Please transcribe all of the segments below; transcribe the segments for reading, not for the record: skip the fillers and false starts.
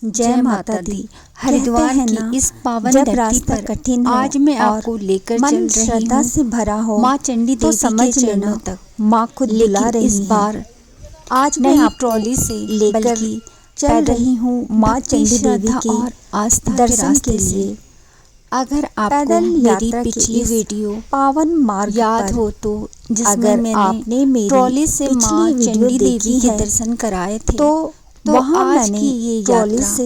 जय माता दी। हरिद्वार की इस पावन धरती पर कठिन आज मैं आपको लेकर चल रही श्रद्धा हूँ से भरा हो माँ चंडी तो देवी समझ के चरणों लेना तक। माँ खुद बुला लेकिन रही इस बार आज मैं नहीं आपको ट्रॉली से लेकर बल्कि चल रही हूँ माँ भक्ति, चंडी देवी श्रद्धा के और आस्था के दर्शन रास्ते के से। लिए। अगर आपको पैदल मेरी यात्रा की पिछली इस वीडियो पावन मार्ग याद पर हो तो जिसमें अगर मैंने आपने मेरी ट्रॉली से पिछली माँ वीडियो चंडी देवी देखी के है दर्शन कराए थे, तो वहाँ आज मैंने की ये ट्रॉली यात्रा से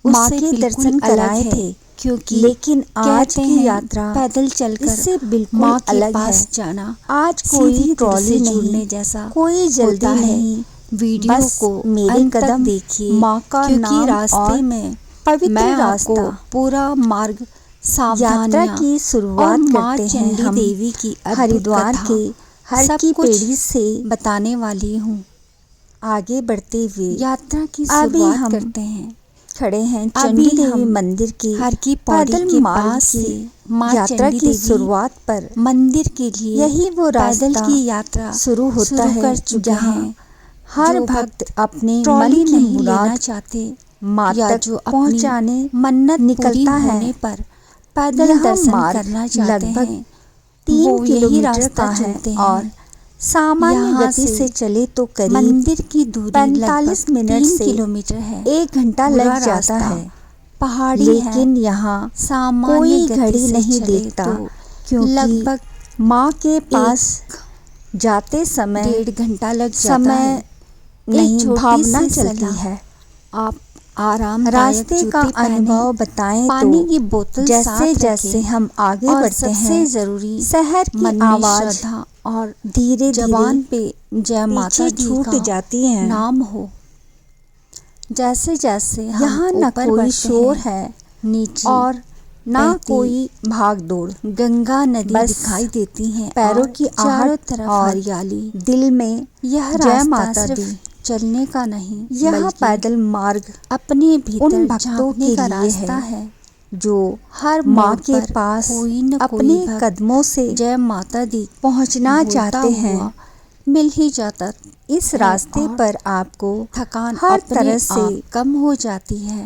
माँ उससे के बिल्कुल दर्शन अलग कराए है, थे। क्योंकि लेकिन आज कहते की हैं यात्रा पैदल चलकर इससे बिल्कुल माँ के अलग पास है। जाना आज सीधी कोई दिल ट्रॉली से नहीं, जुड़ने जैसा कोई जल्दी होता है। नहीं, वीडियो बस को मेरे अंत तक कदम देखिए, माँ का क्योंकि नाम रास्ते और में पवित्र मैं आपको रास्ता पूरा मार्ग यात्रा सावधानियाँ की और शुरुआत माँ करते हैं चंडी हम देवी की अद्भुत हरिद्वार कथा के हर सब की कुछ पेड़ी से बताने वाली हूँ। आगे बढ़ते हुए यात्रा की अभी शुरुआत हम करते हैं। खड़े हैं अभी चंडी देवी हम मंदिर की हर की पौड़ी पैदल के मार्ग पास की से माँ यात्रा चंडी की देवी शुरुआत पर मंदिर के लिए यही वो पैदल रास्ता की यात्रा शुरू होता है कर चुके जहाँ हैं। हर जो भक्त अपने ट्रॉली मन की नहीं लेना मुराद चाहते माँ या तक जो अपनी पहुँचाने मन्नत पूरी निकलता है। होने पर पैदल यह दर्शन मार्ग करना चाहते लगभग हैं, 3 वो यही किलोमीटर रास्ता का है चलते और हैं। सामान्य यहाँ गति से चले तो करीब मंदिर की दूरी 45 लगभग मिनट 3 से किलोमीटर है। 1 घंटा पूरा लग जाता रास्ता है, पहाड़ी लेकिन है। यहाँ सामान्य कोई गति घड़ी से नहीं चले देखता तो क्योंकि लगभग माँ के पास जाते समय 1.5 घंटा लग जाता समय है। नहीं, छोटी भावना सी चलती सलाह, है। आप आरामदायक रास्ते का जूते पहने, अनुभव बताएं पानी तो की बोतल जैसे साथ जैसे रखें हम आगे और बढ़ते सबसे हैं जरूरी शहर की मन में आवाज श्रद्धा और धीरे जबान धीरे पे जय माता पीछे दी छूट का जाती है। नाम हो। जैसे जैसे हम यहाँ न ऊपर कोई बढ़ते शोर हैं, है नीचे और ना बहती कोई भाग दौड़, गंगा नदी बस दिखाई देती हैं पैरों और की चारों आहट तरफ और हरियाली। दिल में यह जय रास्ता माता सिर्फ दी। चलने का नहीं, यह बल्कि पैदल मार्ग अपने भीतर उन भक्तों झांकने के का लिए रास्ता है है। जो हर माँ मोड़ के पर पास कोई न कोई अपने भक्त कदमों से जय माता दी पहुँचना बोलता चाहते हुआ हैं। मिल ही जाता इस है रास्ते और पर आपको थकान हर अपने तरह से आप कम हो जाती है।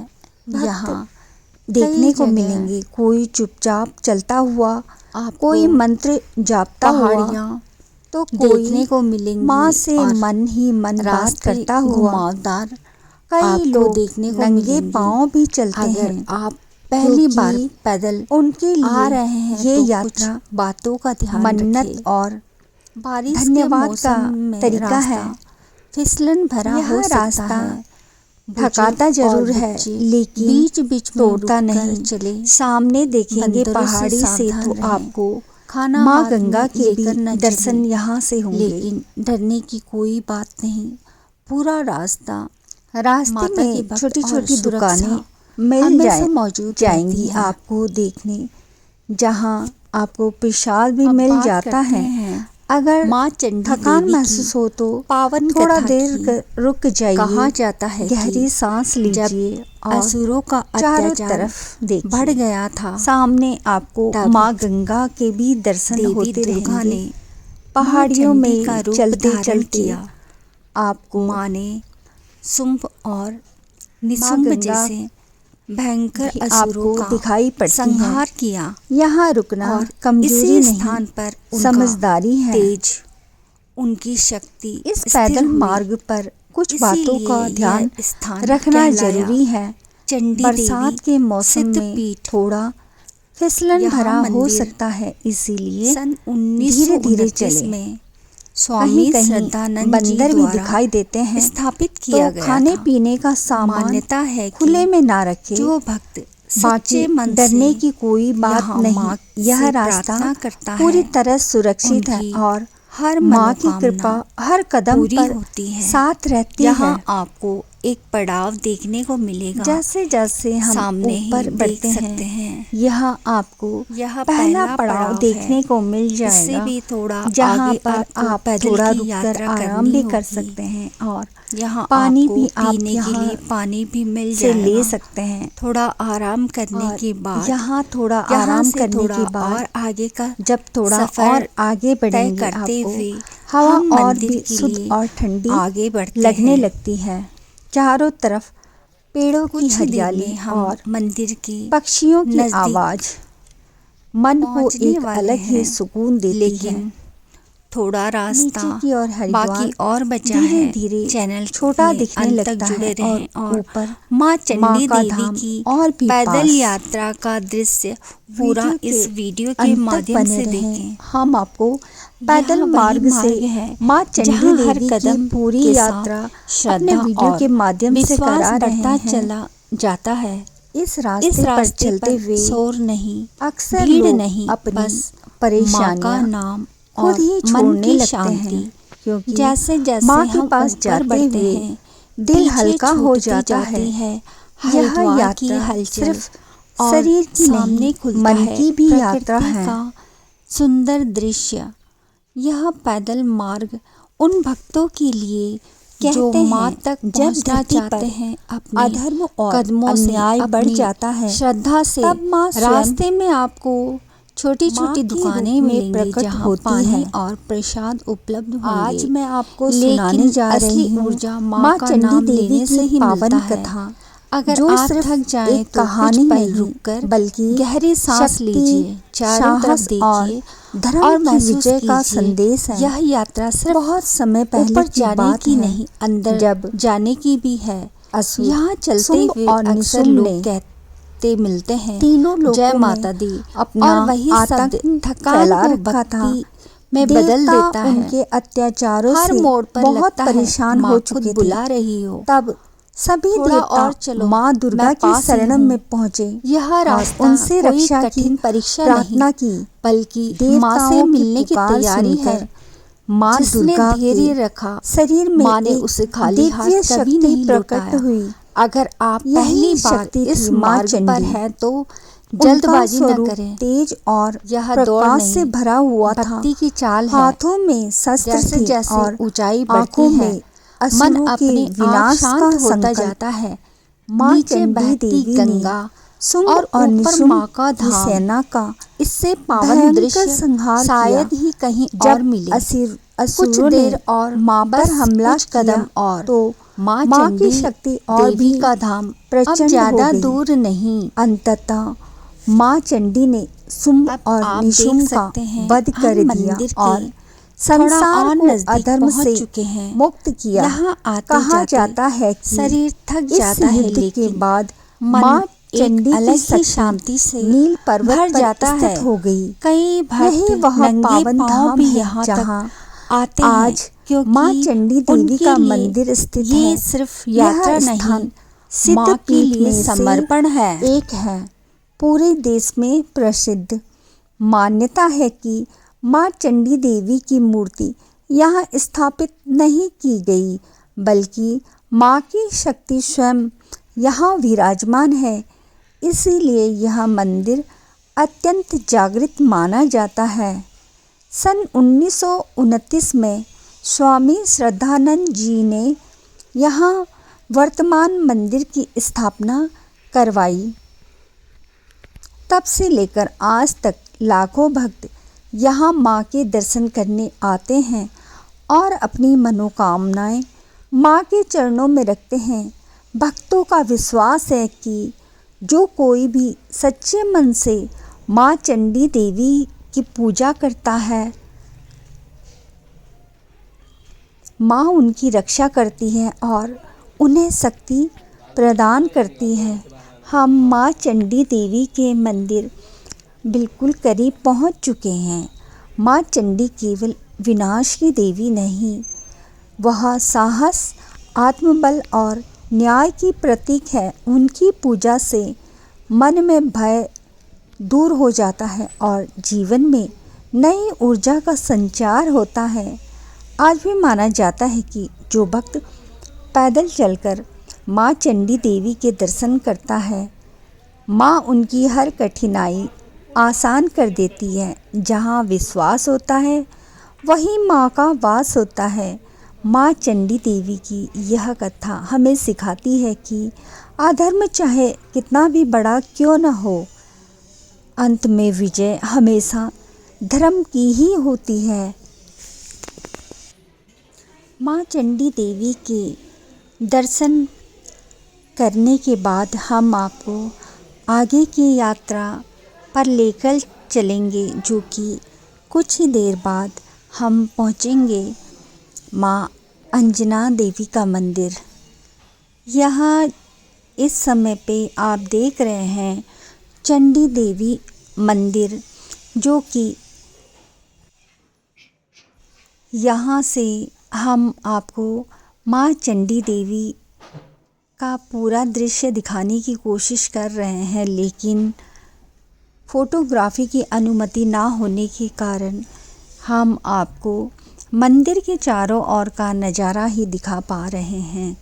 भक्त यहाँ देखने कई को जगह मिलेंगे, कोई चुपचाप चलता हुआ, आपको कोई मंत्र जापता हुआ, पहाड़ियाँ तो देखने कोई को मिलेंगी माँ से और मन ही मन बात रास्ते करता हुआ। घुमावदार कई आपको लोग देखने को नंगे मिलेंगे। पांव भी चलते अगर हैं आप पहली बार क्योंकि पैदल उनके लिए आ रहे हैं ये तो यात्रा कुछ बातों का ध्यान मन्नत रखें। और बारिश के धन्यवाद का मौसम में तरीका रास्ता है। फिसलन भरा यह हो सकता रास्ता है। थकाता बुजुर्ग और जरूर है, बच्चे लेकिन बीच बीच में तोड़ता रुककर नहीं। चले। सामने देखेंगे बंदरों से पहाड़ी से सावधान तो रहें। आपको खाना माँ हाथ गंगा में के भी लेकर न दर्शन चलें। यहाँ से होंगे। लेकिन डरने की कोई बात नहीं। पूरा रास्ता रास्ते माता की में भक्त छोटी और छोटी सुरक्षा दुकानें मिल हमेशा मौजूद जाएंगी रहती है। आपको देखने, जहाँ आपको प्रसाद भी अब मिल बात जाता करते है। हैं अगर माँ चंडी थकान देवी महसूस की हो तो पावन थोड़ा कथा देर की। रुक जाइए, कहा जाता है कि गहरी सांस लीजिए जब और असुरों का चारों अत्याचार तरफ देखिए। बढ़ गया था, सामने आपको तब माँ गंगा के भी दर्शन देवी होते दुर्गा रहेंगे। ने पहाड़ियों माँ चंडी का में रूप चलते धारण चलते किया। आपको माँ ने शुंभ और माँ निशुंभ गंगा जैसे भयंकर भी असुरों आपको का दिखाई पड़ती संहार है। किया यहाँ रुकना और कमजोरी इसी नहीं, स्थान पर उनका समझदारी है। तेज, उनकी शक्ति इस स्थिर पैदल हुई। मार्ग पर कुछ बातों इसीलिए का यह ध्यान स्थान रखना कहलाया जरूरी है। चंडी बरसात देवी के मौसम में सिद्धपीठ। थोड़ा फिसलन यह भरा हो मंदिर सकता है, इसीलिए सन धीरे धीरे 1929 चले। में स्वामी कहीं श्रद्धानंद जी बंदर भी द्वारा दिखाई देते हैं, स्थापित किया तो गया खाने था। पीने का सामान मान्यता है कि खुले में ना रखे। जो भक्त बाकी सच्चे मन डरने से की कोई बात यहाँ नहीं। माँ यह से रास्ता प्रार्थना करता पूरी है, तरह सुरक्षित है उनकी और हर माँ की मनोकामना कृपा हर कदम पूरी पर होती है। साथ रहती यहाँ है। आपको एक पड़ाव देखने को मिलेगा। जैसे जैसे हम सामने ही ऊपर देख बढ़ते सकते हैं, हैं। यहाँ आपको यह पहला पहला पड़ाव पड़ाव देखने है। को मिल इससे जाएगा, भी थोड़ा जहाँ आगे पर आपको आप पैदल थोड़ा की रुककर यात्रा आराम करनी भी कर होगी। सकते हैं और यहाँ पानी आपको भी आप पीने के यहाँ लिए पानी भी मिल से ले जाएगा। सकते हैं। थोड़ा आराम करने और के बाद यहाँ थोड़ा यहाँ आराम से करने थोड़ा के बाद और आगे का जब थोड़ा सफर और आगे तय बढ़ेंगे, करते आपको हुए हवा हम और मंदिर भी के शुद्ध लिए और ठंडी आगे बढ़ते लगने हैं। लगती है। चारों तरफ पेड़ों की कुछ हरियाली दिन में हम और मंदिर की पक्षियों की नजदीक आवाज मन को पहुंचने एक वाले अलग ही हैं, सुकून देती लेकिन है। थोड़ा रास्ता नीचे की ओर हरिद्वार बाकी और बचा धीरे है। धीरे चैनल छोटा में दिखने अंत तक लगता जुड़े है रहें और ऊपर माँ चंडी माँ का देवी धाम की और भी पैदल पास। यात्रा का दृश्य पूरा वीडियो इस के वीडियो के अंत तक माध्यम बने से रहें। देखें। हम आपको पैदल यह वही मार्ग से मार्ग है माँ चंडी जहाँ हर देवी की कदम पूरी के साथ यात्रा अपने श्रद्धा वीडियो और के माध्यम से विश्वास करा रहे बढ़ता हैं। चला जाता है। इस इस रास्ते पर रास्ते चलते पर हुए शोर नहीं, अक्सर भीड़ लोग नहीं, अपनी बस माँ का परेशानियां नाम खुद और ही मन छोड़ने की लगते शांति। हैं, क्योंकि जैसे जैसे माँ के हम पास ऊपर जाते बढ़ते हुए हैं, दिल पीछे हल्का हो छूटती जाता जाती है यह हरिद्वार की यात्रा हलचल सिर्फ और शरीर की सामने नहीं, खुलता मन है की भी यात्रा प्रकृति है। का सुंदर दृश्य। यह पैदल मार्ग उन भक्तों के लिए जो कहते माँ हैं, तक जब पहुँचना धरती चाहते पर हैं, अपने अधर्म और कदमों से अन्याय बढ़ अपनी जाता है, श्रद्धा से तब माँ स्वयं रास्ते में आपको छोटी माँ छोटी के दुकानें रूप में मिलेंगी प्रकट जहाँ होती पानी है। और प्रसाद उपलब्ध होंगे। आज मैं आपको सुनाने जा असली रही हूँ ऊर्जा माँ माँ का चंडी नाम देवी लेने से की ही पावन मिलता है। कथा, अगर जो आप सिर्फ थक जाएं एक तो कहानी कुछ पल नहीं, रुककर बल्कि गहरी सांस शक्ति, लीजिए, चारों तरफ साहस और देखिए धर्म और की महसूस विजय का कीजिए। संदेश है। यह यात्रा सिर्फ बहुत समय पहले ऊपर की जाने बात की है, नहीं, अंदर जब जाने की भी है। असुर, यहाँ चलते शुंभ हुए और अक्सर निशुंभ लोग ने कहते मिलते हैं, तीनों लोकों जय में माता दी, अपना और वही शब्द आतंक थकान फैला को रखा था। भक्ति में बदल देवता देता है। उनके अत्याचारों हर से मोड़ पर बहुत लगता है परेशान माँ हो खुद चुके थे। बुला रही हो। तब सभी थोड़ा देवता और चलो, माँ दुर्गा मैं की पास ही शरण हूँ। में पहुँचे यह और रास्ता उनसे कोई रक्षा की कठिन परीक्षा प्रार्थना नहीं, की। बल्कि माँ देवताओं से की मिलने की पुकार तैयारी है। सुनकर माँ जिसने दुर्गा धैर्य के रखा, शरीर में माँ ने एक उसे खाली हाथ दिव्य कभी शक्ति नहीं प्रकट लौटाया। हुई। अगर आप यही पहली बार शक्ति इस थी माँ मार्ग पर चंडी। हैं तो उनका जल्दबाजी न स्वरूप करें। तेज और यह दौड़ प्रकाश नहीं, से भरा हुआ था। भक्ति की चाल है। हाथों में शस्त्र जैसे थे जैसे और ऊंचाई आंखों बढ़ती है, में मन असुरों के अपने आप विनाश शांत का होता संकल्प। जाता है। माँ नीचे चंडी बहती देवी गंगा ने शुंभ और और ऊपर निशुंभ माँ का की धाम। सेना का इससे पावन भयंकर दृश्य संहार शायद किया। ही कहीं जब और मिले। कुछ असुरों देर ने और माँ पर बस हमला कुछ कदम किया और तो माँ माँ की चंडी शक्ति और देवी भी का धाम अब प्रचंड ज्यादा हो गई। दूर नहीं। अंततः माँ चंडी ने शुंभ अब और आप निशुंभ देख का सकते हैं, वध हम कर दिया मंदिर के और थोड़ा संसार और को नजदीक अधर्म पहुंच से चुके हैं। मुक्त किया। यहाँ आते कहा जाते जाता है कि शरीर थक इस जाता है, युद्ध के लेकिन बाद मन माँ एक चंडी अलग की ही शक्ति शांति से नील पर्वत भर पर जाता है। स्थित हो गई। कई यही भक्त वह नंगे पावन पांव धाम भी है यहाँ जहाँ तक आते हैं, आज क्योंकि माँ चंडी देवी उनके का लिए मंदिर स्थित ये है। सिर्फ यह यात्रा स्थान नहीं, सिद्ध माँ के पीठ लिए में से समर्पण है। एक है। पूरे देश में प्रसिद्ध मान्यता है कि माँ चंडी देवी की मूर्ति यहाँ स्थापित नहीं की गई, बल्कि माँ की शक्ति स्वयं यहाँ विराजमान है। इसीलिए यह मंदिर अत्यंत जागृत माना जाता है। सन 1929 में स्वामी श्रद्धानंद जी ने यहाँ वर्तमान मंदिर की स्थापना करवाई। तब से लेकर आज तक लाखों भक्त यहाँ माँ के दर्शन करने आते हैं और अपनी मनोकामनाएं माँ के चरणों में रखते हैं। भक्तों का विश्वास है कि जो कोई भी सच्चे मन से माँ चंडी देवी की पूजा करता है, माँ उनकी रक्षा करती है और उन्हें शक्ति प्रदान करती है। हम माँ चंडी देवी के मंदिर बिल्कुल करीब पहुँच चुके हैं। माँ चंडी केवल विनाश की देवी नहीं, वह साहस, आत्मबल और न्याय की प्रतीक है। उनकी पूजा से मन में भय दूर हो जाता है और जीवन में नई ऊर्जा का संचार होता है। आज भी माना जाता है कि जो भक्त पैदल चलकर माँ चंडी देवी के दर्शन करता है, माँ उनकी हर कठिनाई आसान कर देती है। जहाँ विश्वास होता है, वहीं माँ का वास होता है। माँ चंडी देवी की यह कथा हमें सिखाती है कि अधर्म चाहे कितना भी बड़ा क्यों न हो, अंत में विजय हमेशा धर्म की ही होती है। माँ चंडी देवी के दर्शन करने के बाद हम आपको आगे की यात्रा पर लेकर चलेंगे, जो कि कुछ ही देर बाद हम पहुंचेंगे माँ अंजना देवी का मंदिर। यहाँ इस समय पे आप देख रहे हैं चंडी देवी मंदिर, जो कि यहाँ से हम आपको माँ चंडी देवी का पूरा दृश्य दिखाने की कोशिश कर रहे हैं, लेकिन फोटोग्राफी की अनुमति ना होने के कारण हम आपको मंदिर के चारों ओर का नज़ारा ही दिखा पा रहे हैं।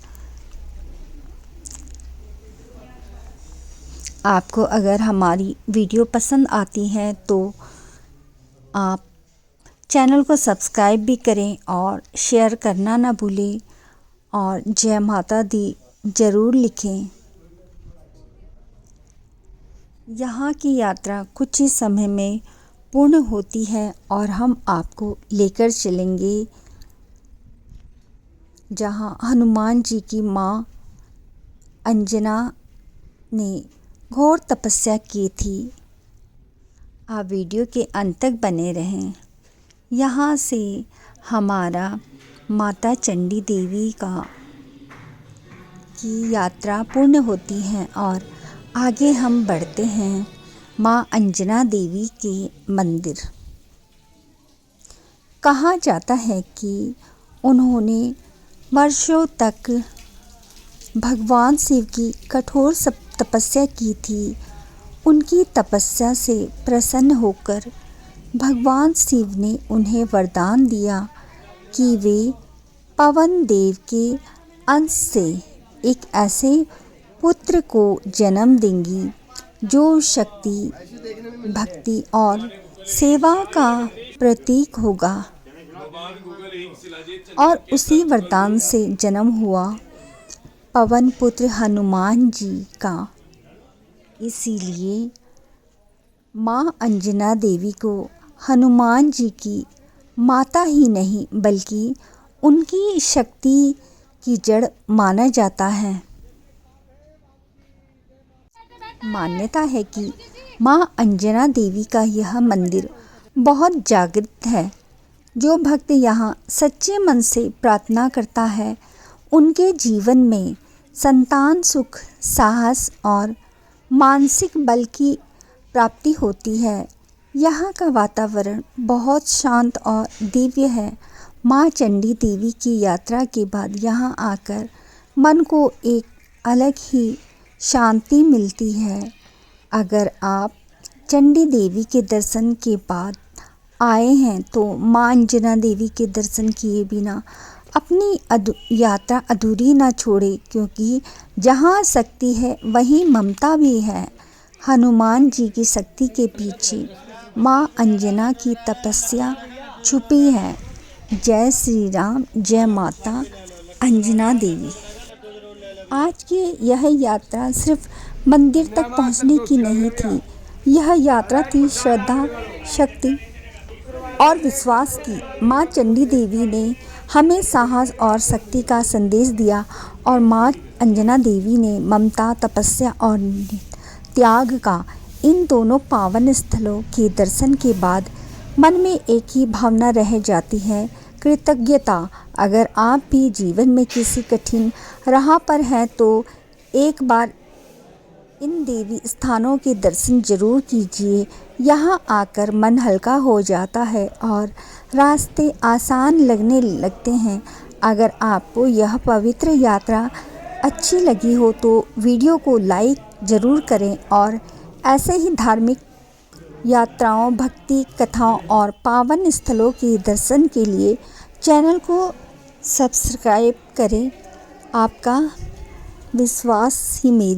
आपको अगर हमारी वीडियो पसंद आती है तो आप चैनल को सब्सक्राइब भी करें और शेयर करना ना भूलें और जय माता दी ज़रूर लिखें। यहाँ की यात्रा कुछ ही समय में पूर्ण होती है और हम आपको लेकर चलेंगे जहाँ हनुमान जी की माँ अंजना ने घोर तपस्या की थी। आप वीडियो के अंत तक बने रहें। यहाँ से हमारा माता चंडी देवी की यात्रा पूर्ण होती है और आगे हम बढ़ते हैं माँ अंजना देवी के मंदिर। कहा जाता है कि उन्होंने वर्षों तक भगवान शिव की कठोर तपस्या की थी। उनकी तपस्या से प्रसन्न होकर भगवान शिव ने उन्हें वरदान दिया कि वे पवन देव के अंश से एक ऐसे पुत्र को जन्म देंगी जो शक्ति, भक्ति और सेवा का प्रतीक होगा। और उसी वरदान से जन्म हुआ पवन पुत्र हनुमान जी का। इसीलिए माँ अंजना देवी को हनुमान जी की माता ही नहीं बल्कि उनकी शक्ति की जड़ माना जाता है। मान्यता है कि माँ अंजना देवी का यह मंदिर बहुत जागृत है। जो भक्त यहाँ सच्चे मन से प्रार्थना करता है, उनके जीवन में संतान सुख, साहस और मानसिक बल की प्राप्ति होती है। यहाँ का वातावरण बहुत शांत और दिव्य है। माँ चंडी देवी की यात्रा के बाद यहाँ आकर मन को एक अलग ही शांति मिलती है। अगर आप चंडी देवी के दर्शन के बाद आए हैं तो माँ अंजना देवी के दर्शन किए बिना अपनी यात्रा अधूरी ना छोड़े, क्योंकि जहाँ शक्ति है वहीं ममता भी है। हनुमान जी की शक्ति के पीछे माँ अंजना की तपस्या छुपी है। जय श्री राम, जय माता अंजना देवी। आज की यह यात्रा सिर्फ मंदिर तक पहुंचने की नहीं थी, यह यात्रा थी श्रद्धा, शक्ति और विश्वास की। माँ चंडी देवी ने हमें साहस और शक्ति का संदेश दिया और माँ अंजना देवी ने ममता, तपस्या और त्याग का। इन दोनों पावन स्थलों के दर्शन के बाद मन में एक ही भावना रह जाती है, कृतज्ञता। अगर आप भी जीवन में किसी कठिन राह पर हैं तो एक बार इन देवी स्थानों के दर्शन जरूर कीजिए। यहाँ आकर मन हल्का हो जाता है और रास्ते आसान लगने लगते हैं। अगर आपको यह पवित्र यात्रा अच्छी लगी हो तो वीडियो को लाइक ज़रूर करें और ऐसे ही धार्मिक यात्राओं, भक्ति कथाओं और पावन स्थलों के दर्शन के लिए चैनल को सब्सक्राइब करें। आपका विश्वास ही मेरी